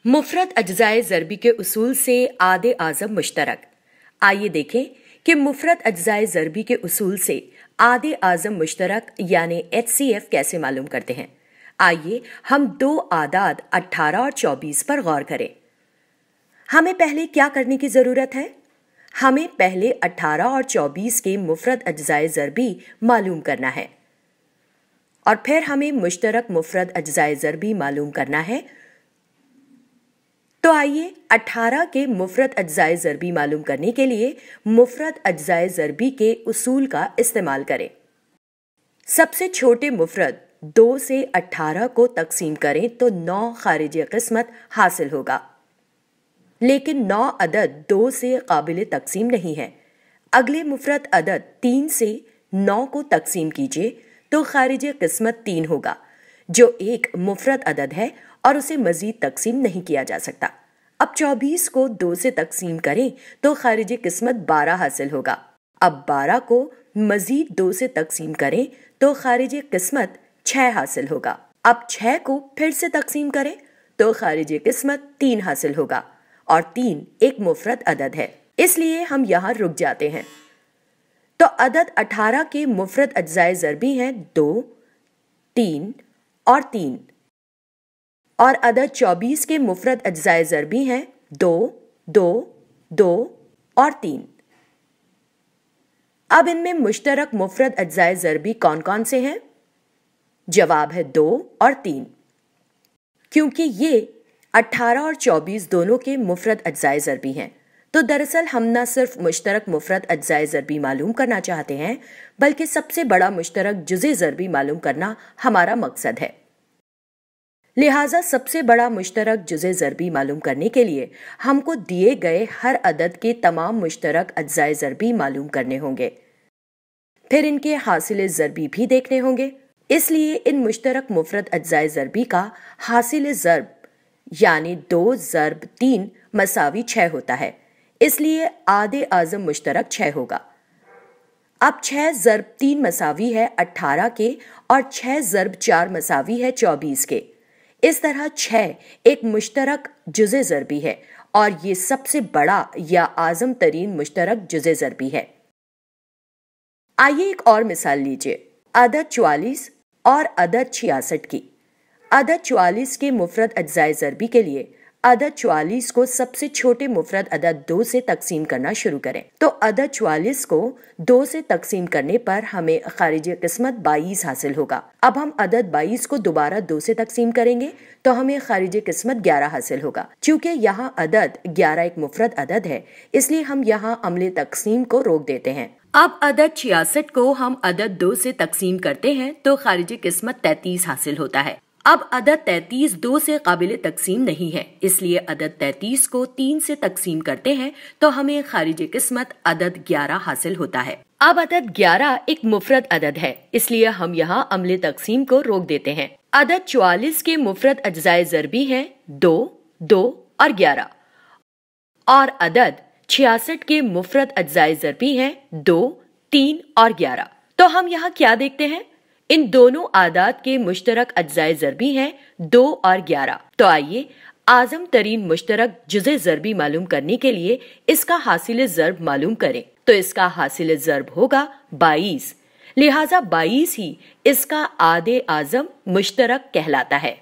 मुफरत अज्जाए ज़रबी के उसूल से आदे आज़म मुश्तरक। आइए देखें कि मुफरत अज्जाए ज़रबी के उसूल से आदे आज़म मुश्तरक यानी HCF कैसे मालूम करते हैं। आइए हम दो आदाद 18 और 24 पर गौर करें। हमें पहले क्या करने की ज़रूरत है? हमें पहले 18 और 24 के मुफरत अज्जाए ज़रबी मालूम करना है और फिर हमें मुश्तरक मुफरत अज्जाए ज़रबी मालूम करना है। तो आइए 18 के मुफरत अज्जाए ज़रबी मालूम करने के लिए मुफरत अज्जाए ज़रबी के उसूल का इस्तेमाल करें। सबसे छोटे मुफरत 2 से 18 को तकसीम करें तो 9 खारिज किस्मत हासिल होगा, लेकिन 9 अदद 2 से काबिल तकसीम नहीं है। अगले मुफरत अदद 3 से 9 को तकसीम कीजिए तो खारिज किस्मत 3 होगा, जो एक मुफरत अदद है और उसे मजीद तकसीम नहीं किया जा सकता। अब 24 को 2 से तकसीम करें तो खारिज किस्मत 12 हासिल होगा। अब 12 को मजीद 2 से तकसीम करें तो खारिज किस्मत 6 हासिल होगा। अब 6 को फिर से तकसीम करें तो खारिज किस्मत 3 हासिल होगा और 3 एक मुफरत अदद है, इसलिए हम यहाँ रुक जाते हैं। तो अदद 18 के मुफरत अज्जाए ज़रबी हैं 2, 3 और 3 और अदद 24 के मुफरत अज्जाए ज़रबी हैं 2, 2, 2 और 3। अब इनमें मुश्तरक मुफरत अज्जाए ज़रबी कौन कौन से हैं? जवाब है 2 और 3, क्योंकि ये 18 और 24 दोनों के मुफरत अज्जाए ज़रबी हैं। तो दरअसल हम न सिर्फ मुश्तरक मुफरत अज्जाए ज़रबी मालूम करना चाहते हैं, बल्कि सबसे बड़ा मुश्तरक जुज़े ज़रबी मालूम करना हमारा मकसद है। लिहाजा सबसे बड़ा मुश्तरक जुज़े ज़रबी मालूम करने के लिए हमको दिए गए हर अदद के तमाम मुश्तरक अज्जाए ज़रबी मालूम करने होंगे, फिर इनके हासिल ज़रबी भी देखने होंगे। इसलिए इन मुश्तरक मुफरत अज्जाए ज़रबी का हासिल ज़रब यानी 2 ज़रब 3 मसावी 6 होता है, इसलिए आदे आज़म मुश्तरक 6 होगा। अब 6 ज़रब 3 मसावी है 18 के और 6 ज़रब 4 मसावी है 24 के। इस तरह 6 एक मुश्तरक जुज़े ज़रबी है और ये सबसे बड़ा या आज़म तरीन मुश्तरक जुज़े ज़रबी है। आइए एक और मिसाल लीजिए, अदद 44 और अदद 66 की। अदद 44 के मुफरत अज्जाए ज़रबी के लिए अदद 44 को सबसे छोटे मुफरत अदद 2 से तकसीम करना शुरू करें। तो अदद 44 को 2 से तकसीम करने पर हमें खारिज किस्मत 22 हासिल होगा। अब हम अदद 22 को दोबारा 2 से तकसीम करेंगे तो हमें खारिज किस्मत 11 हासिल होगा। चूंकि यहाँ अदद 11 एक मुफरत अदद है, इसलिए हम यहाँ अमले तकसीम को रोक देते हैं। अब अदद 66 को हम अदद 2 से तकसीम करते हैं तो खारिज किस्मत 33 हासिल होता है। अब अदद 33 2 से काबिल तकसीम नहीं है, इसलिए अदद 33 को 3 से तकसीम करते हैं तो हमें खारिज किस्मत अदद 11 हासिल होता है। अब अदद 11 एक मुफरत अदद है, इसलिए हम यहाँ अमले तकसीम को रोक देते हैं। अदद 44 के मुफरत अज्जाए ज़रबी हैं 2, 2 और 11 और अदद 66 के मुफरत अज्जाए ज़रबी हैं 2, 3 और 11। तो हम यहाँ क्या देखते हैं? इन दोनों आदाद के मुश्तरक अज्जाए ज़रबी हैं 2 और 11। तो आइए आज़म तरीन मुश्तरक जुज़े ज़रबी मालूम करने के लिए इसका हासिल ज़रब मालूम करें। तो इसका हासिल ज़रब होगा 22, लिहाजा 22 ही इसका आदे आज़म मुश्तरक कहलाता है।